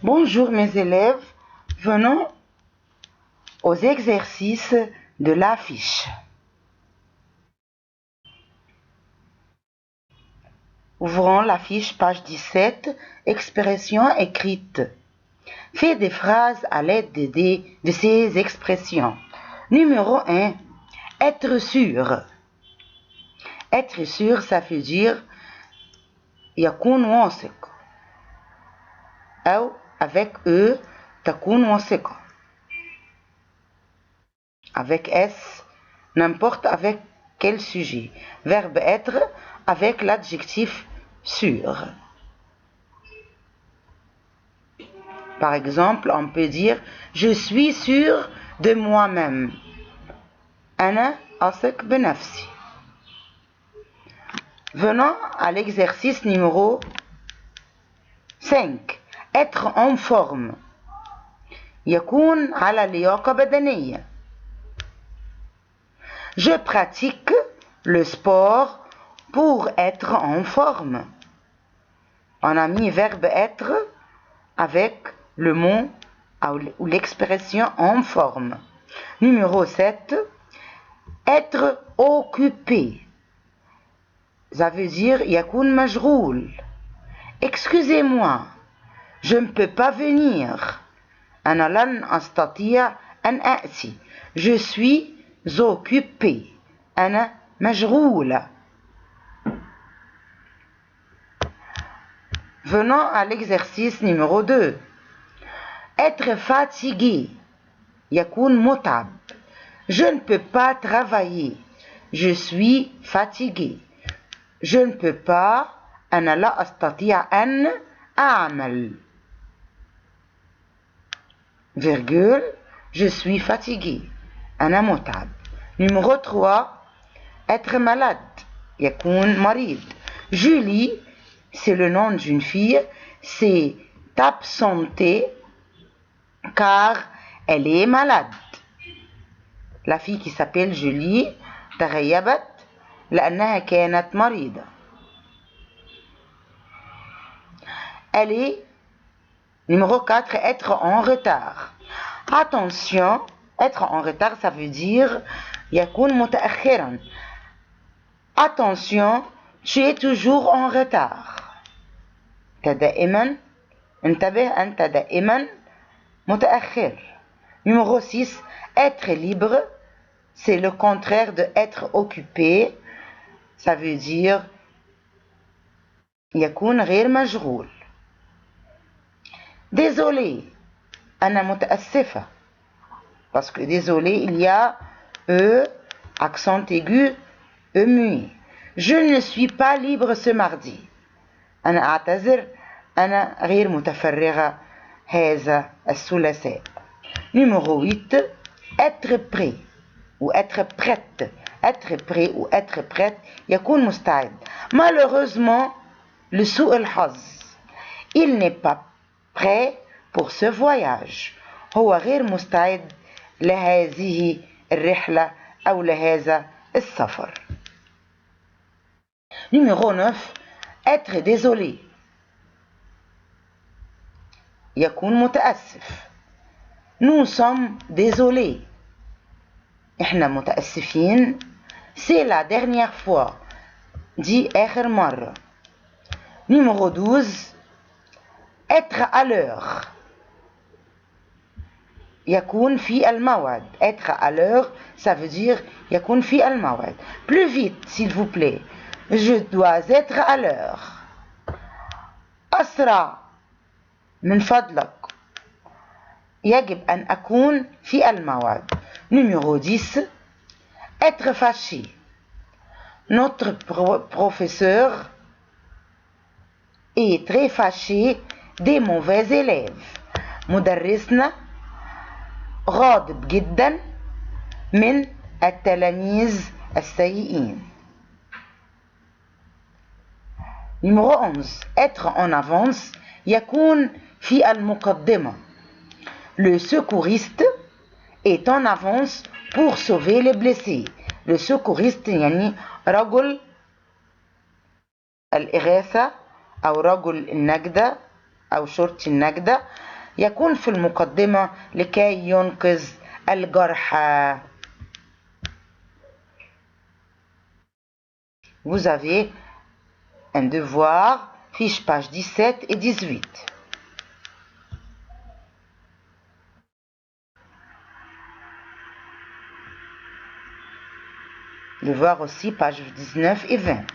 Bonjour mes élèves, venons aux exercices de l'affiche. Ouvrons l'affiche page 17, expressions écrites. Fais des phrases à l'aide de ces expressions. Numéro 1, être sûr. Être sûr, ça veut dire يكون واثق. أو avec E, تكون واثقة. Avec S, n'importe avec quel sujet. Verbe être avec l'adjectif sûr. Par exemple, on peut dire je suis sûr de moi-même. أنا أثق بنفسي. Venons à l'exercice numéro 5. Être en forme. يكون على لياقة بدنية. Je pratique le sport pour être en forme. On a mis verbe être avec le mot ou l'expression en forme. Numéro 7. Être occupé. Ça veut dire يكون مشغول. Excusez-moi, je ne peux pas venir. أنا لن أستطيع أن آتي. Je suis occupé. أنا مشغولة. Venons à l'exercice numéro 2. Être fatigué. يكون متعب. Je ne peux pas travailler. Je suis fatigué. Je ne peux pas. أنا لا أستطيع أن أعمل. Virgule. Je suis fatigué. أنا متعب. Numéro 3. Être malade. يكون مريض. Julie, c'est le nom d'une fille, s'est absentée car elle est malade. La fille qui s'appelle Julie تغيبت لأنها كانت مريضة. Elle est, numéro 4, être en retard. Attention, être en retard, ça veut dire يكون متأخرا. Attention, tu es toujours en retard. أنت دائما انتبه أنت دائما متأخر. Numéro 6, être libre, c'est le contraire de être occupé. Ça veut dire يكون غير مشغول. Désolé, أنا متأسفة. Parce que désolé, il y a E, accent aigu, E muet. Je ne suis pas libre ce mardi. أنا أعتذر أنا غير متفرغة هذا الثلاثاء. Numéro 8, être prêt ou être prête. Être prêt ou être prête يكون مستعد. Malheureusement, le سوء الحظ, il n'est pas prêt pour ce voyage. هو غير مستعد لهذه الرحلة أو لهذا السفر. Numéro 9, être désolé. يكون متأسف. Nous sommes désolés. إحنا متأسفين. C'est la dernière fois. دي آخر مرة. Numéro 12, être à l'heure. يكون في الموعد. Être à l'heure, ça veut dire يكون في الموعد. Plus vite, s'il vous plaît. Je dois être à l'heure. أسرع من فضلك. يجب أن أكون في الموعد. Numéro 10, être fâché. Notre professeur est très fâché des mauvais élèves. مدرسنا غاضب جدا من التلاميذ السيئين. Numéro 11, être en avance. يكون في المقدمة. Le secouriste est en avance pour sauver les blessés. Le secouriste يعني رجل الإغاثة أو رجل النجدة أو شرطي النجدة يكون في المقدمة لكي ينقذ الجرحى. Vous avez un devoir, fiche page 17 et 18. Devoir aussi, page 19 et 20.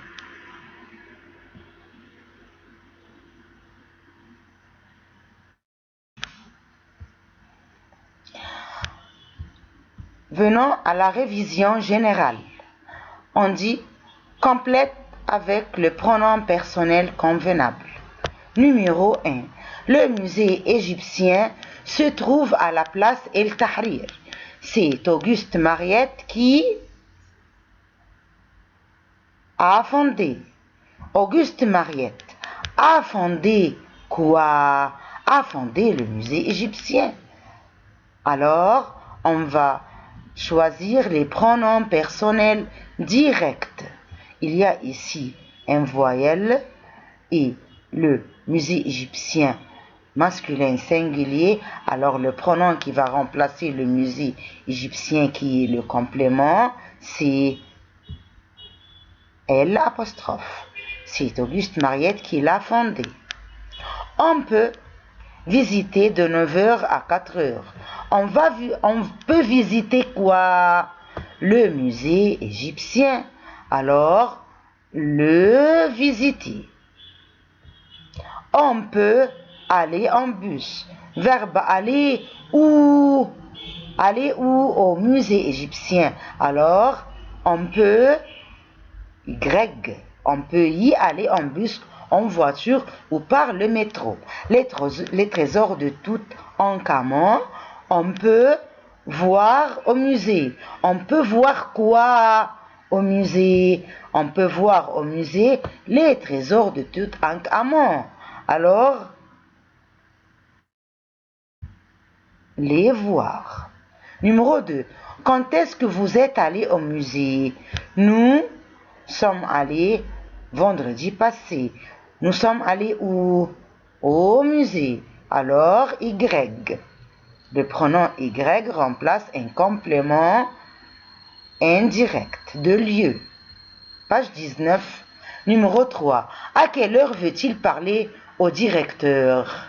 Venons à la révision générale. On dit complète avec le pronom personnel convenable. Numéro 1. Le musée égyptien se trouve à la place El Tahrir. C'est Auguste Mariette qui a fondé. Auguste Mariette a fondé quoi? A fondé le musée égyptien. Alors, on va choisir les pronoms personnels directs. Il y a ici un voyelle et le musée égyptien masculin singulier. Alors le pronom qui va remplacer le musée égyptien qui est le complément, c'est L apostrophe. C'est Auguste Mariette qui l'a fondé. On peut visiter de 9h à 4h. On peut visiter quoi? Le musée égyptien. Alors, le visiter. On peut aller en bus. Verbe aller où? Aller où? Au musée égyptien. Alors, on peut y aller en bus, en voiture ou par le métro. Les trésors de Toutankhamon, on peut voir au musée. On peut voir quoi au musée? On peut voir au musée les trésors de Toutankhamon. Alors, les voir. Numéro 2. Quand est-ce que vous êtes allé au musée? Nous sommes allés vendredi passé. Nous sommes allés où? Au musée. Alors, Y. Le pronom Y remplace un complément indirect de lieu. Page 19. Numéro 3. À quelle heure veut-il parler au directeur?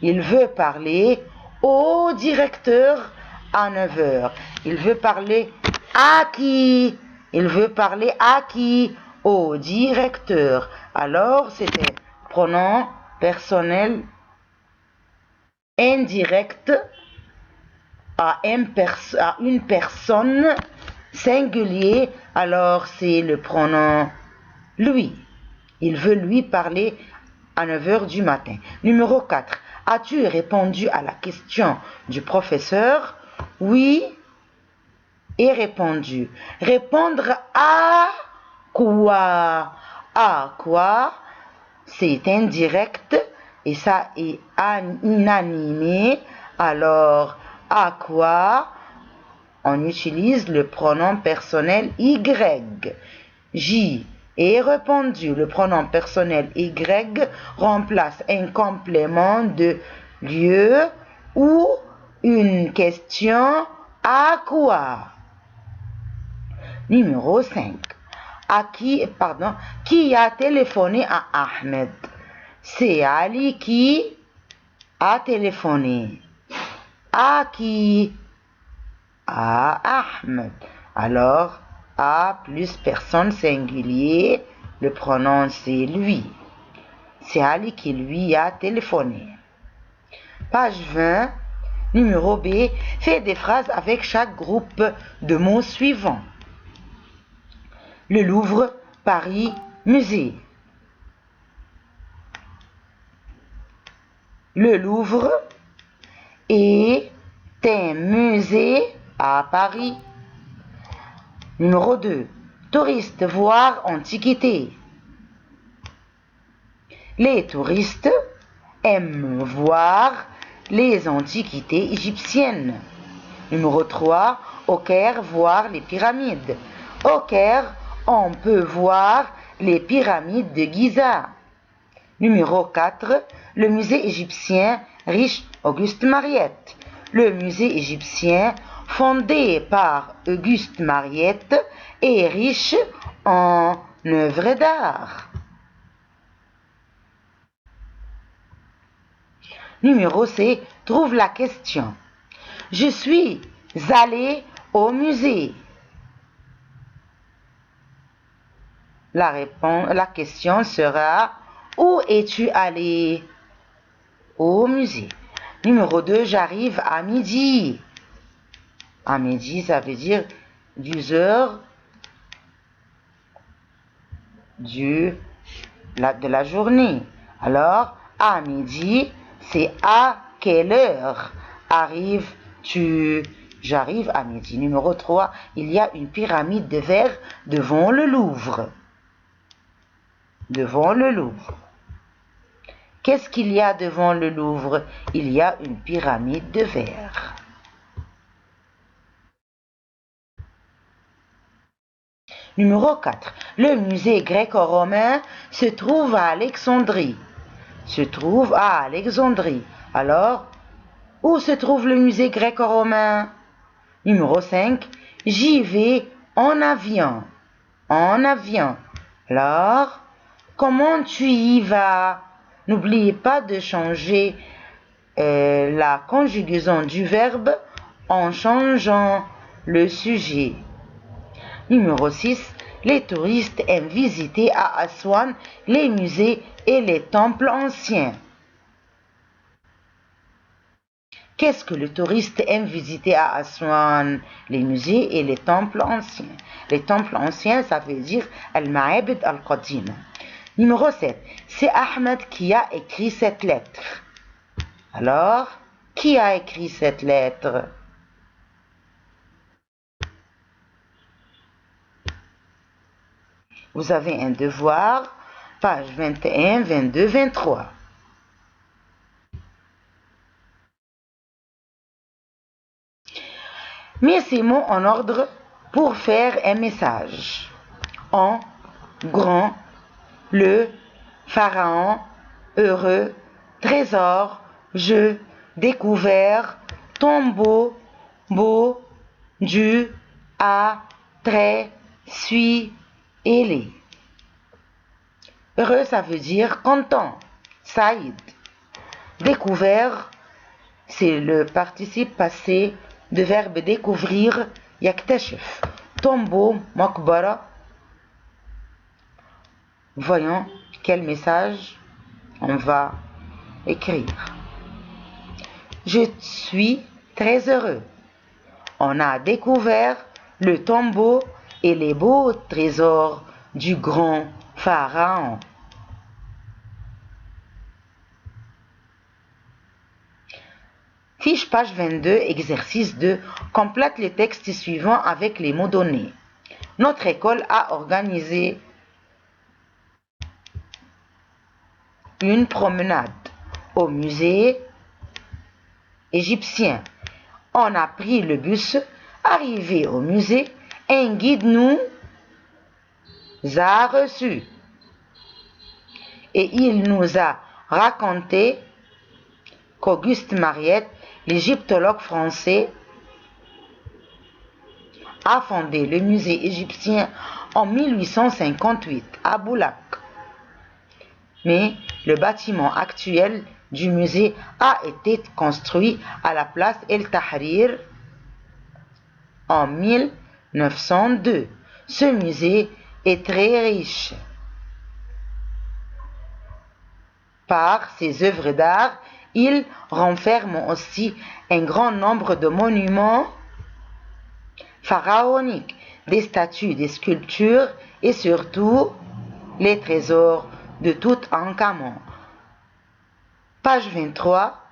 Il veut parler au directeur à 9h. Il veut parler à qui? Il veut parler à qui? Au directeur. Alors, c'est un pronom personnel indirect à une personne singulier. Alors, c'est le pronom lui. Il veut lui parler à 9h du matin. Numéro 4. As-tu répondu à la question du professeur? Oui. Et répondu. Répondre à quoi? À quoi? C'est indirect et ça est inanimé. Alors, à quoi? On utilise le pronom personnel Y. J est répondu. Le pronom personnel Y remplace un complément de lieu ou une question à quoi? Numéro 5. Qui a téléphoné à Ahmed? C'est Ali qui a téléphoné. À qui? À Ahmed. Alors, à plus personne singulier, le pronom c'est lui. C'est Ali qui lui a téléphoné. Page 20, numéro B, fait des phrases avec chaque groupe de mots suivants. Le Louvre, Paris, musée. Le Louvre est un musée à Paris. Numéro 2. Touristes voir antiquité. Les touristes aiment voir les antiquités égyptiennes. Numéro 3. Au Caire, voir les pyramides. Au Caire, on peut voir les pyramides de Giza. Numéro 4. Le musée égyptien riche Auguste Mariette. Le musée égyptien fondé par Auguste Mariette est riche en œuvres d'art. Numéro C. Trouve la question. Je suis allé au musée. La question sera: où es-tu allé? Au musée. Numéro 2, j'arrive à midi. À midi, ça veut dire 10 heures de la journée. Alors, à midi, c'est à quelle heure arrives-tu? J'arrive à midi. Numéro 3, il y a une pyramide de verre devant le Louvre. Devant le Louvre. Qu'est-ce qu'il y a devant le Louvre? Il y a une pyramide de verre. Numéro 4. Le musée gréco-romain se trouve à Alexandrie. Se trouve à Alexandrie. Alors, où se trouve le musée gréco-romain? Numéro 5. J'y vais en avion. En avion. Alors, comment tu y vas? N'oubliez pas de changer la conjugaison du verbe en changeant le sujet. Numéro 6. Les touristes aiment visiter à Assouan les musées et les temples anciens. Qu'est-ce que le touriste aime visiter à Assouan? Les musées et les temples anciens. Les temples anciens, ça veut dire Al-Ma'abid al-Qadima. Numéro 7. C'est Ahmed qui a écrit cette lettre. Alors, qui a écrit cette lettre? Vous avez un devoir, page 21, 22, 23. Mets ces mots en ordre pour faire un message. En, grand, le, pharaon, heureux, trésor, jeu, découvert, tombeau, beau, du, à, très, suis, et les. Heureux, ça veut dire content. Saïd. Découvert, c'est le participe passé de verbe découvrir, yaktashif. Tombeau, makbara. Voyons quel message on va écrire. Je suis très heureux. On a découvert le tombeau et les beaux trésors du grand pharaon. Fiche page 22, exercice 2. Complète les textes suivants avec les mots donnés. Notre école a organisé une promenade au musée égyptien. On a pris le bus. Arrivé au musée, un guide nous a reçus. Et il nous a raconté qu'Auguste Mariette, l'égyptologue français, a fondé le musée égyptien en 1858 à Boulak. Mais le bâtiment actuel du musée a été construit à la place El Tahrir en 1902. Ce musée est très riche par ses œuvres d'art. Il renferme aussi un grand nombre de monuments pharaoniques, des statues, des sculptures et surtout les trésors de Toutankhamon. Page 23.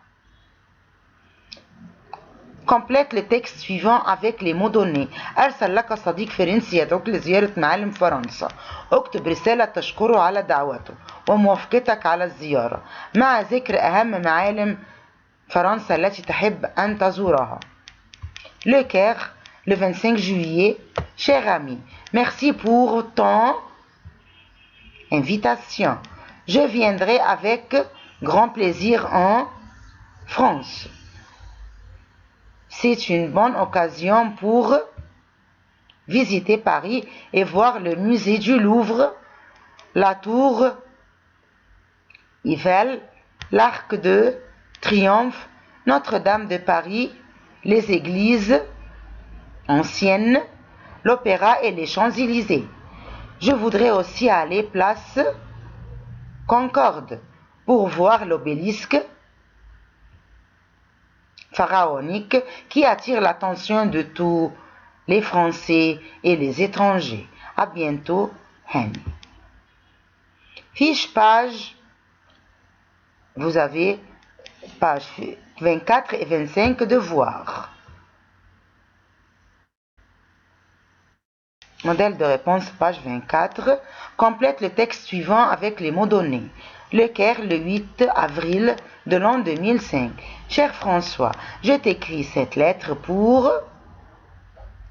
Complète le texte suivant avec les mots donnés. أرسل لك صديق فرنسي يدعوك لزيارة معالم فرنسا. اكتب رسالة تشكره على دعوته وموافقتك على الزيارة مع ذكر أهم معالم فرنسا التي تحب أن تزورها. Le Caire, le 25 juillet. Cher ami, merci pour ton invitation. Je viendrai avec grand plaisir en France. C'est une bonne occasion pour visiter Paris et voir le musée du Louvre, la tour Eiffel, l'Arc de Triomphe, Notre-Dame de Paris, les églises anciennes, l'opéra et les Champs-Élysées. Je voudrais aussi aller place Concorde pour voir l'obélisque pharaonique qui attire l'attention de tous les Français et les étrangers. À bientôt, Hani. Fiche page, vous avez page 24 et 25 devoirs. Modèle de réponse, page 24. Complète le texte suivant avec les mots donnés. Le Caire, le 8 avril de l'an 2005. Cher François, je t'écris cette lettre pour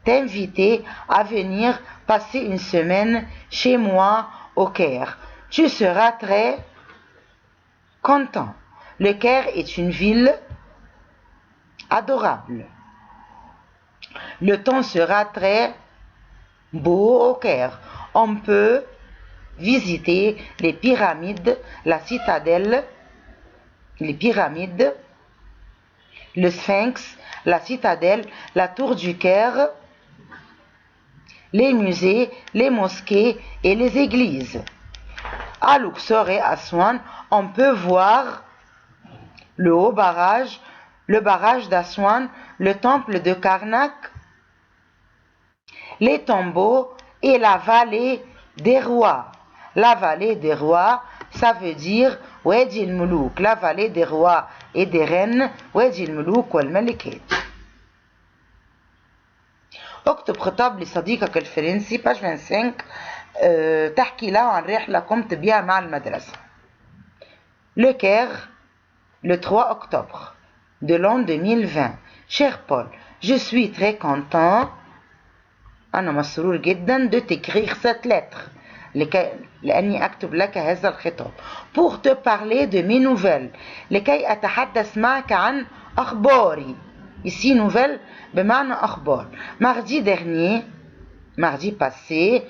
t'inviter à venir passer une semaine chez moi au Caire. Tu seras très content. Le Caire est une ville adorable. Le temps sera très beau au Caire. On peut visiter les pyramides, la citadelle, les pyramides, le Sphinx, la citadelle, la tour du Caire, les musées, les mosquées et les églises. À Luxor et Aswan, on peut voir le haut barrage, le barrage d'Aswan, le temple de Karnak, les tombeaux et la vallée des rois. La vallée des rois, ça veut dire Wadi al-Muluk, la vallée des rois et des reines, Wadi al-Muluk wal-Malikat. اكتب خطاب لصديقك الفرنسي page 25 تحكي له عن رحلة قمت بها مع المدرسة. Le Caire, le 3 octobre de l'an 2020. Cher Paul, je suis très content أنا مسرور جدا de t'écrire cette lettre لأني أكتب لك هذا الخطاب pour te parler de mes nouvelles لكي أتحدث معك عن أخباري. Ici nouvelle بمعنى أخبار. Mardi dernier, mardi passé,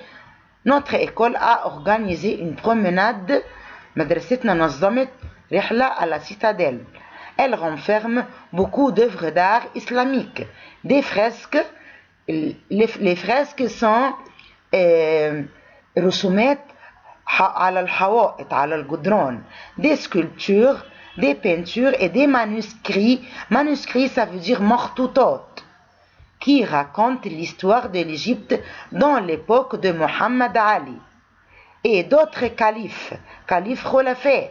notre école a organisé une promenade. مدرستنا نظمت رحلة à la citadelle. Elle renferme beaucoup d'œuvres d'art islamiques, des fresques. Les fresques sont رسومات على الحوائط على الجدران, des sculptures, des peintures et des manuscrits. Manuscrits, ça veut dire مخطوطات, qui racontent l'histoire de l'Égypte dans l'époque de Mohammed Ali et d'autres califes khulafas.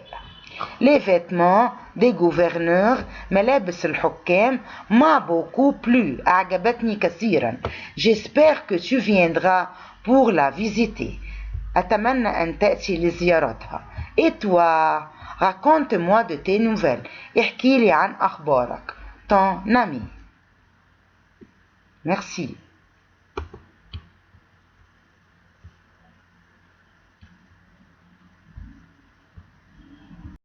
Les vêtements des gouverneurs ملابس الحكام m'a beaucoup plu. أعجبتني كثيرا. J'espère que tu viendras pour la visiter. أتمنى أن تأتي لزيارتها. Et toi, raconte-moi de tes nouvelles. احكي لي عن أخبارك. Ton ami. Merci.